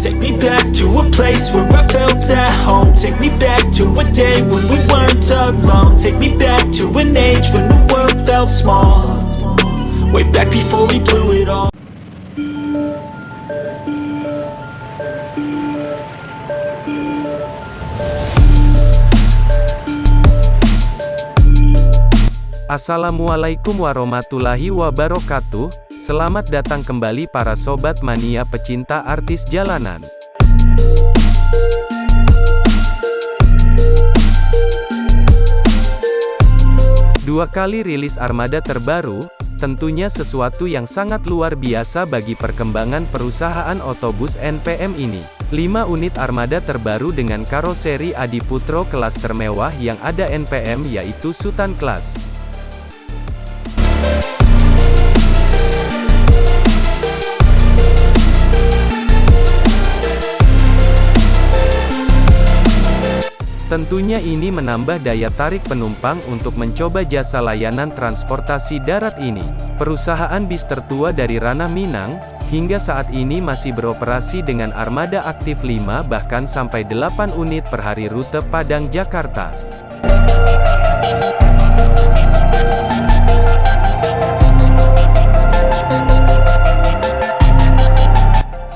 Take me back to a place where I felt at home. Take me back to a day when we weren't alone. Take me back to an age when the world felt small. Way back before we blew it all. Assalamualaikum warahmatullahi wabarakatuh. Selamat datang kembali para sobat mania pecinta artis jalanan. Dua kali rilis armada terbaru, tentunya sesuatu yang sangat luar biasa bagi perkembangan perusahaan otobus NPM ini. 5 unit armada terbaru dengan karoseri Adiputro kelas termewah yang ada NPM yaitu Sultan Class. Tentunya ini menambah daya tarik penumpang untuk mencoba jasa layanan transportasi darat ini. Perusahaan bis tertua dari ranah Minang, hingga saat ini masih beroperasi dengan armada aktif 5 bahkan sampai 8 unit per hari rute Padang Jakarta.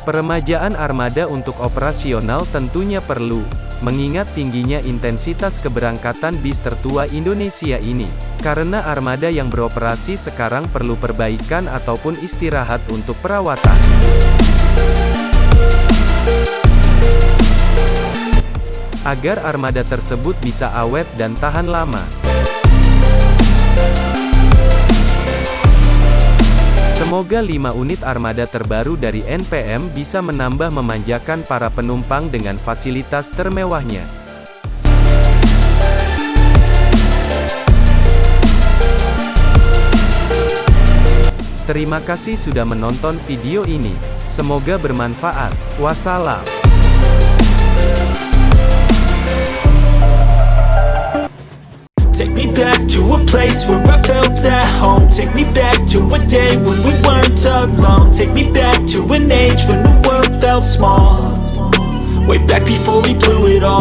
Peremajaan armada untuk operasional tentunya perlu, mengingat tingginya intensitas keberangkatan bis tertua Indonesia ini. Karena armada yang beroperasi sekarang perlu perbaikan ataupun istirahat untuk perawatan. Agar armada tersebut bisa awet dan tahan lama. Semoga 5 unit armada terbaru dari NPM bisa menambah memanjakan para penumpang dengan fasilitas termewahnya. Terima kasih sudah menonton video ini. Semoga bermanfaat. Wassalam. Take me back to a place where I felt at home. Take me back to a day when we weren't alone. Take me back to an age when the world felt small. Way back before we blew it all.